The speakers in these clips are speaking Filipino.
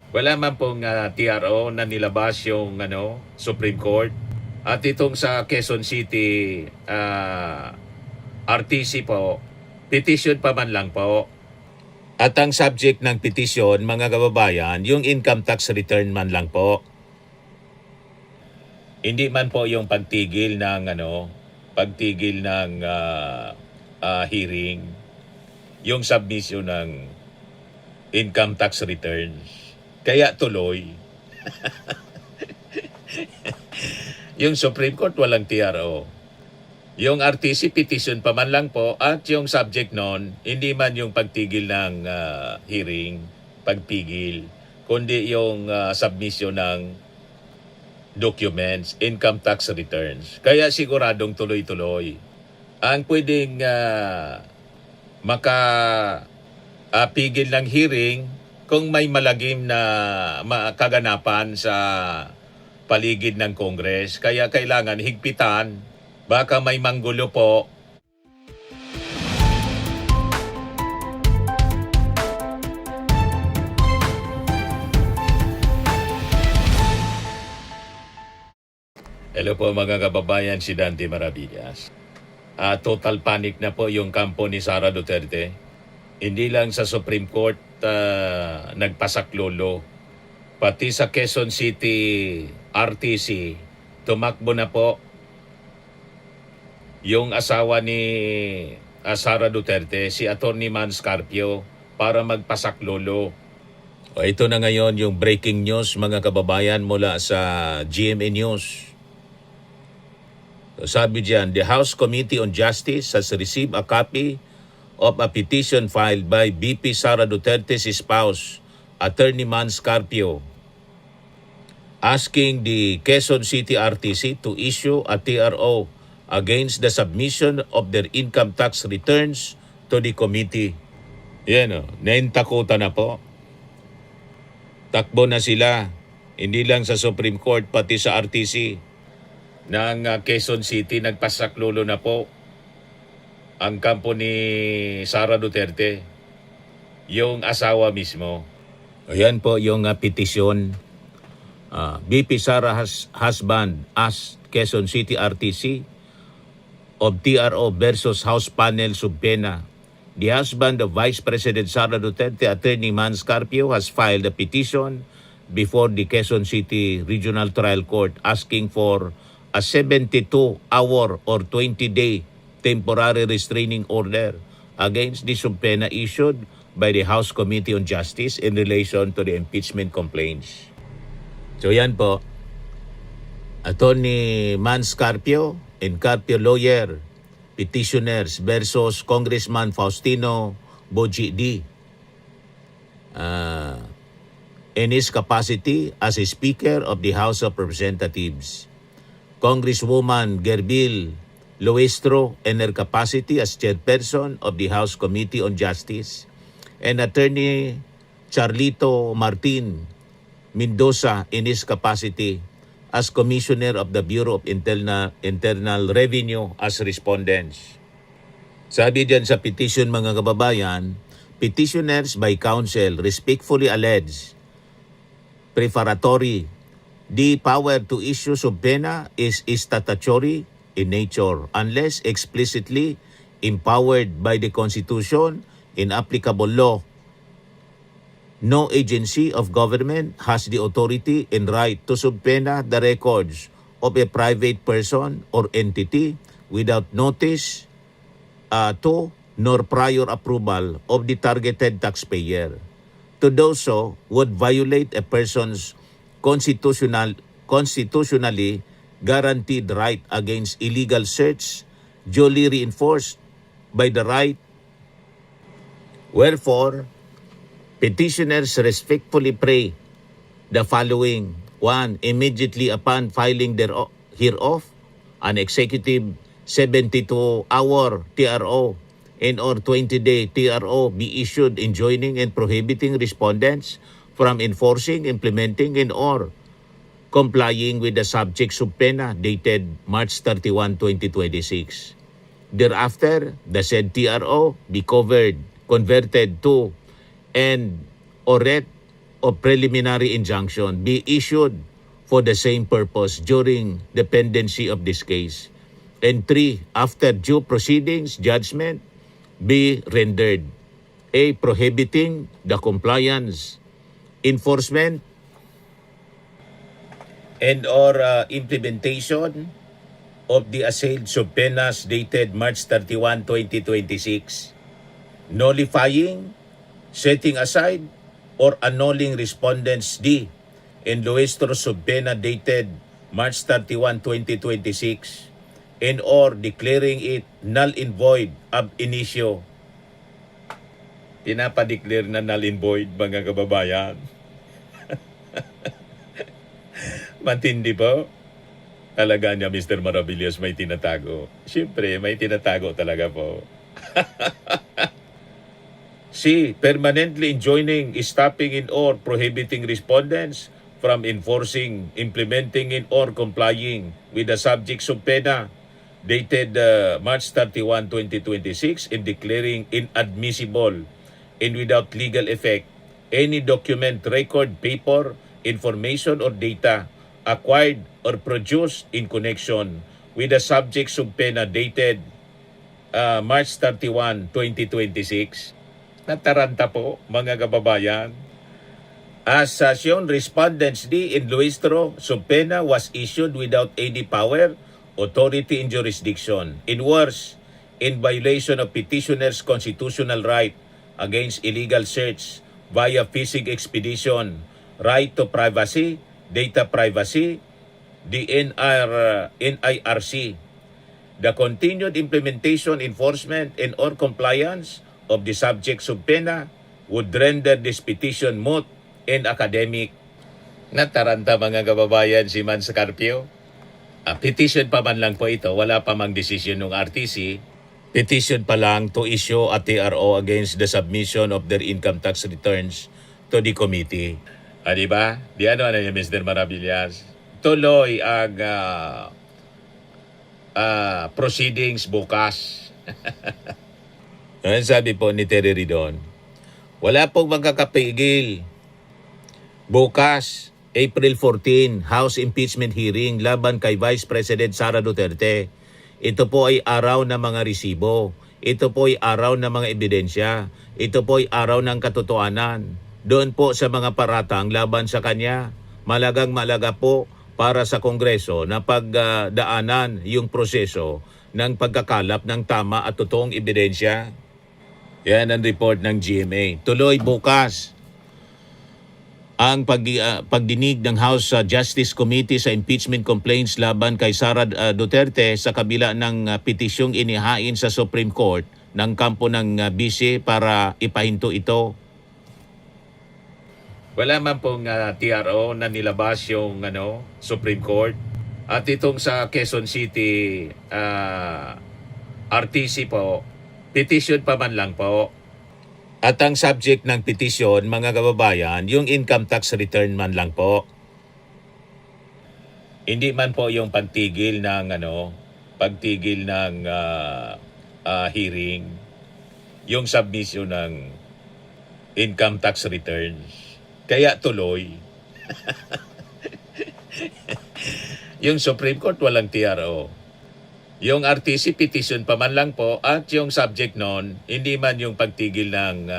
Wala man pong TRO na nilabas yung Supreme Court. At itong sa Quezon City RTC po, petition pa man lang po. At ang subject ng petition, mga kababayan, yung income tax return man lang po. Hindi man po yung pagtigil ng hearing, yung submission ng income tax returns. Kaya tuloy. Yung Supreme Court walang TRO. Yung RTC petition pa man lang po at yung subject nun, hindi man yung pagtigil ng hearing, pagpigil, kundi yung submission ng documents, income tax returns. Kaya siguradong tuloy-tuloy. Ang pwedeng makapigil ng hearing kung may malagim na kaganapan sa paligid ng Congress. Kaya kailangan higpitan. Baka may manggulo po. Hello po mga kababayan, si Dante Maravillas. Total panic na po yung kampo ni Sara Duterte. Hindi lang sa Supreme Court nagpasaklolo. Pati sa Quezon City RTC, tumakbo na po yung asawa ni Sara Duterte, si Atty. Mans Carpio, para magpasaklolo. Ito na ngayon yung breaking news mga kababayan mula sa GMA News. Sabi diyan, the House Committee on Justice has received a copy of a petition filed by VP Sara Duterte's spouse, Atty. Mans Carpio, asking the Quezon City RTC to issue a TRO against the submission of their income tax returns to the committee. Yan naintakutan na po. Takbo na sila, hindi lang sa Supreme Court, pati sa RTC ng Quezon City, nagpasaklolo na po ang kampo ni Sara Duterte, yung asawa mismo. Ayan po yung petisyon. BP Sara's husband asked Quezon City RTC of TRO versus House Panel Subpena. The husband of Vice President Sara Duterte, Atty. Mans Carpio, has filed a petition before the Quezon City Regional Trial Court asking for a 72-hour or 20-day temporary restraining order against the subpoena issued by the House Committee on Justice in relation to the impeachment complaints. So yan po, Atty. Mans Carpio and Carpio lawyer, petitioners versus Congressman Faustino Boji D. In his capacity as a Speaker of the House of Representatives, Congresswoman Gerbil Luestro in her capacity as Chairperson of the House Committee on Justice, and Attorney Charlito Martin Mendoza in his capacity as Commissioner of the Bureau of Internal Revenue as respondents. Sabi diyan sa petition mga kababayan, petitioners by counsel respectfully allege preparatory the power to issue subpoena is statutory in nature unless explicitly empowered by the Constitution in applicable law. No agency of government has the authority and right to subpoena the records of a private person or entity without notice to nor prior approval of the targeted taxpayer. To do so would violate a person's constitutionally guaranteed right against illegal search, duly reinforced by the right. Wherefore, petitioners respectfully pray the following. 1. Immediately upon filing hereof, an executive 72-hour TRO and or 20-day TRO be issued enjoining and prohibiting respondents from enforcing, implementing, and or complying with the subject subpoena dated March 31, 2026. Thereafter, the said TRO be converted to and or of preliminary injunction be issued for the same purpose during the pendency of this case. And 3, after due proceedings, judgment be rendered. A, prohibiting the compliance, enforcement, and or implementation of the assailed subpoenas dated March 31, 2026, nullifying, setting aside, or annulling respondents D and Luestro subpoena dated March 31, 2026, and or declaring it null and void ab initio. Pinapadeclare na null and void, mga kababayan. Matindi po. Talaga niya, Mr. Maravillas, may tinatago. Siyempre, may tinatago talaga po. C, permanently enjoining, stopping in or prohibiting respondents from enforcing, implementing in or complying with the subject subpoena dated March 31, 2026 and declaring inadmissible and without legal effect any document, record, paper, information, or data acquired or produced in connection with the subject subpoena dated March 31, 2026. Nataranta po, mga kababayan. As shown, respondents D and Luistro subpoena was issued without any power, authority, and jurisdiction. In worse, in violation of petitioner's constitutional right against illegal search via phishing expedition, right to privacy, data privacy, the NIRC, the continued implementation, enforcement, and or compliance of the subject subpoena would render this petition moot and academic. Nataranta, mga kababayan, si Man Scarpio. Petition pa man lang po ito, wala pa mang decision ng RTC. Petition pa lang to issue a TRO against the submission of their income tax returns to the committee. Diba? Di ano niya, Mr. Maravillas? Tuloy ang proceedings bukas. Ano sabi po ni Terry Ridon? Wala pong magkakapigil. Bukas, April 14, House impeachment hearing laban kay Vice President Sara Duterte. Ito po ay araw ng mga resibo. Ito po ay araw ng mga ebidensya. Ito po ay araw ng katotohanan. Doon po sa mga paratang laban sa kanya, malagang-malaga po para sa Kongreso na pagdaanan yung proseso ng pagkakalap ng tama at totoong ebidensya. Yan ang report ng GMA. Tuloy bukas ang pagdinig ng House Justice Committee sa impeachment complaints laban kay Sara Duterte sa kabila ng petisyong inihain sa Supreme Court ng kampo ng BC para ipahinto ito. Wala man pong TRO na nilabas yung Supreme Court. At itong sa Quezon City RTC po, petition pa man lang po. At ang subject ng petition, mga kababayan, yung income tax return man lang po. Hindi man po yung pagtigil ng hearing, yung submission ng income tax returns. Kaya tuloy. Yung Supreme Court walang TRO. Yung RTC petition pa man lang po at yung subject nun, hindi man yung pagtigil ng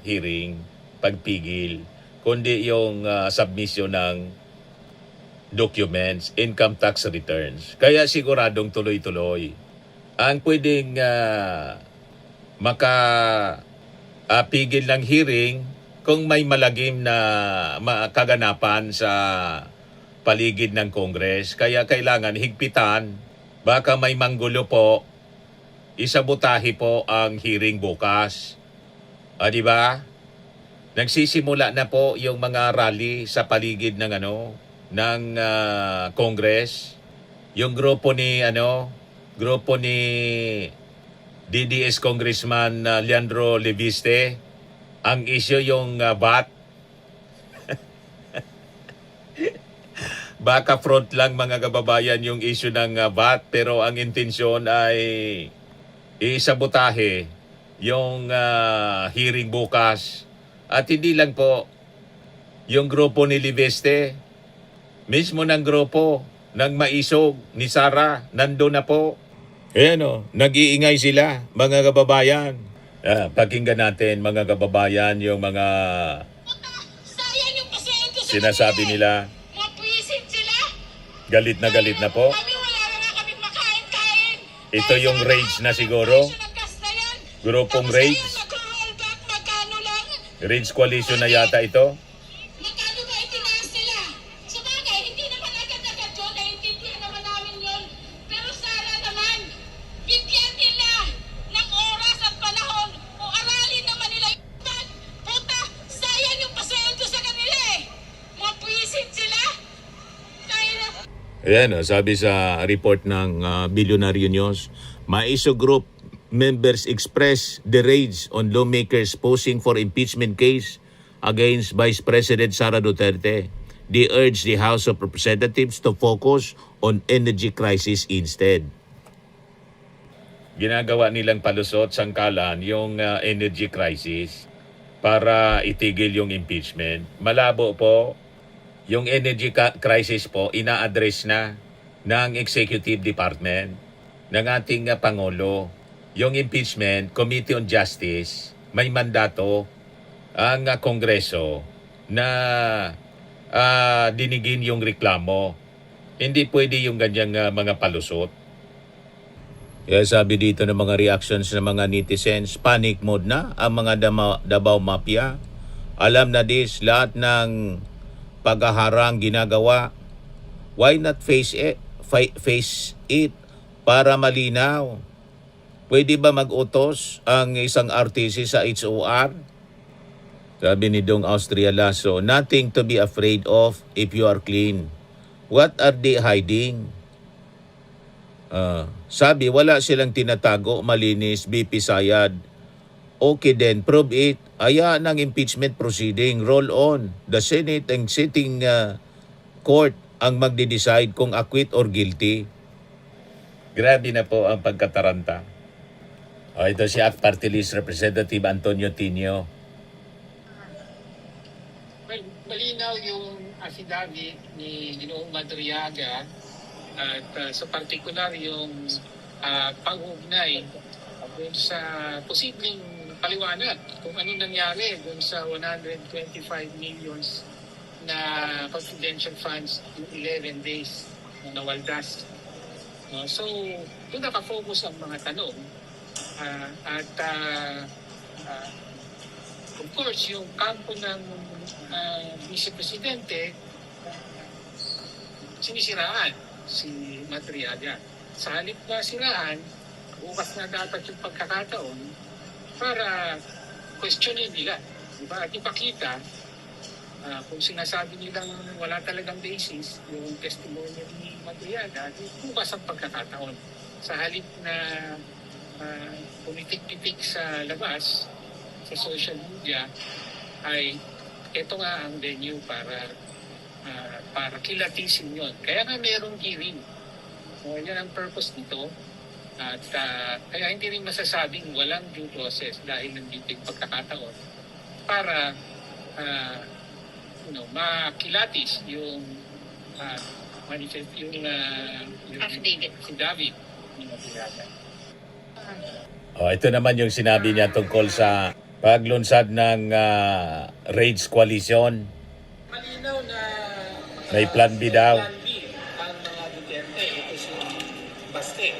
hearing, pagpigil, kundi yung submission ng documents, income tax returns. Kaya siguradong tuloy-tuloy. Ang pwedeng makapigil ng hearing kung may malagim na kaganapan sa paligid ng Congress. Kaya kailangan higpitan. Baka may manggulo po, isabotahe po ang hearing bukas. Di ba? Nagsisimula na po yung mga rally sa paligid ng Congress. Yung grupo ni DDS Congressman Leandro Leviste, ang issue yung VAT. Baka front lang, mga kababayan, yung issue ng VAT, pero ang intensyon ay isabotahe yung hearing bukas. At hindi lang po yung grupo ni Libeste, mismo ng grupo ng Maisog ni Sara, nandun na po. Ayan o, nag-iingay sila, mga kababayan. Pakinggan natin, mga kababayan, yung mga Sayang yung pasensya sa sinasabi kanila. nila. Mapwisit sila. Galit na po. Kami wala na nga kaming makain-kain. Ito yung rage na siguro. Grupong Tapos rage. ngayon, nag-rollback, magkano lang? Rage coalition na yata ito. Magkano ba itinaas nila? Sabagay, hindi naman agad-agad yun. Naiintindihan naman namin yun. Pero sana naman, bigyan nila ng oras at panahon o aralin naman nila yung iban. Puta, sayang yung pasensya sa kanila eh. Mapwisit sila. Kaya na Ayan, sabi sa report ng Billionaire News, Maisog Group members express the rage on lawmakers posing for impeachment case against Vice President Sara Duterte. They urge the House of Representatives to focus on energy crisis instead. Ginagawa nilang palusot sangkalan yung energy crisis para itigil yung impeachment. Malabo po, yung energy crisis po ina-address na ng Executive Department ng ating Pangulo. Yung impeachment, Committee on Justice, may mandato ang Kongreso na dinigin yung reklamo. Hindi pwede yung ganyang mga palusot. Kaya sabi dito ng mga reactions ng mga netizens, panic mode na ang mga Davao Mafia. Alam na this, lahat ng paghaharang ginagawa. Why not face it para malinaw? Pwede ba mag-utos ang isang RTC sa HOR? Sabi ni Dong Austria Lasso, nothing to be afraid of if you are clean. What are they hiding? Sabi, wala silang tinatago, malinis, BP Sayad. Okay then, prove it. Aya ng impeachment proceeding, roll on. The Senate and sitting court ang magde-decide kung acquit or guilty. Grabe na po ang pagkataranta. Ito si ACT Party List Representative Antonio Tinio. Well, malinaw yung affidavit ni Ginoong Madriaga at sa partikular yung pag-ugnay dun sa posibleng paliwanag kung ano nangyari dun sa 125 millions na confidential funds in 11 days na nawaldas. So, doon nakafocus ang mga tanong. Of course, yung kampo ng Vice Presidente, sinisiraan si Madriaga. Sa halip na siraan, bukas na dapat yung pagkakataon para questionin nila. Diba? At ipakita kung sinasabi nilang wala talagang basis yung testimony ni Madriaga, bukas ang pagkakataon. Sa halip na pumitik-pitik sa labas, sa social media, ay ito nga ang venue para kilatisin yon. Kaya nga mayroong hearing. Yan ang purpose nito. At kaya hindi rin masasabing walang due process dahil nandito yung pagkakataon para makilatis yung manifest, yung affidavit ni Madriaga. Ito naman yung sinabi niya tungkol sa paglunsad ng Rage Coalition. Malinaw na May plan B daw. Plan B ang mga Duterte. Ito si Baste.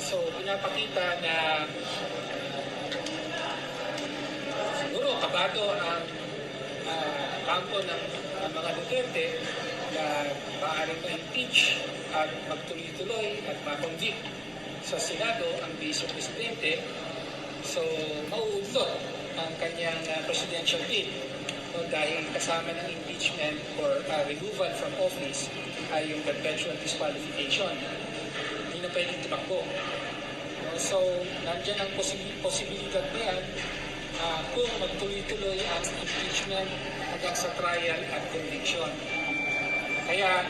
So, pinapakita na siguro kabado ang kampo ng mga Duterte na maaaring ma-impeach at magtuloy-tuloy at ma-convict sa Senado ang Vice Presidente. So, mauudlot ang kanyang presidential bid dahil kasama ng impeachment or removal from office ay yung perpetual disqualification. Hindi na pwedeng tumakbo. So, nandiyan ang posibilidad na yan kung magtuloy-tuloy ang impeachment hanggang sa trial at conviction. Kaya,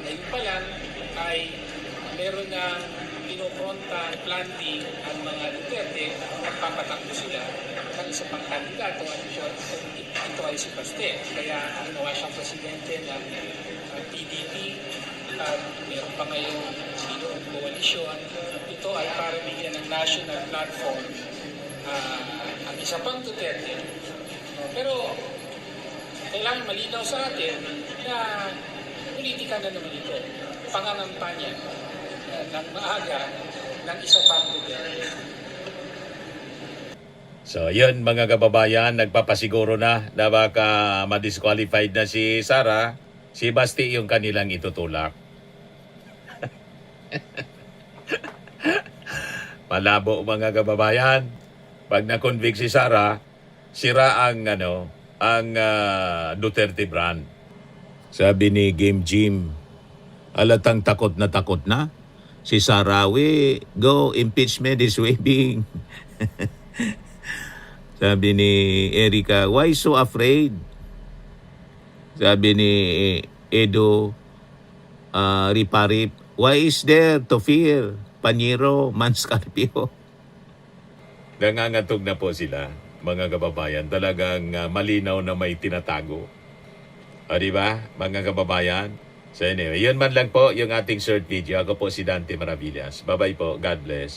ngayon pa lang ay meron na pinopronta plan B ang mga Duterte at papatakbo sila ng isa pang kandidato at ito ay si Baste. Kaya ginawa siyang presidente ng PDP at meron pa ngayong Silong Coalition. Ito ay para bigyan ng national platform ang isa pang Duterte. Pero kailangan malinaw sa atin na politika na naman ito. Pangangampanya ng maaga ng isa pang Duterte. So, yun mga kababayan, nagpapasiguro na baka ma-disqualified na si Sara, si Basti yung kanilang itutulak. Malabo mga kababayan, pag na-convict si Sara, sira ang Duterte brand. Sabi ni Game Jim, alatang takot na si Sara, we go, impeachment is waving. Sabi ni Erica, why so afraid? Sabi ni Edo Riparip, why is there to fear? Panyero, Manscarpio. Nangangatog na po sila, mga kababayan. Talagang malinaw na may tinatago. O diba, mga kababayan? So anyway, yun man lang po yung ating short video. Ako po si Dante Maravillas. Bye-bye po. God bless.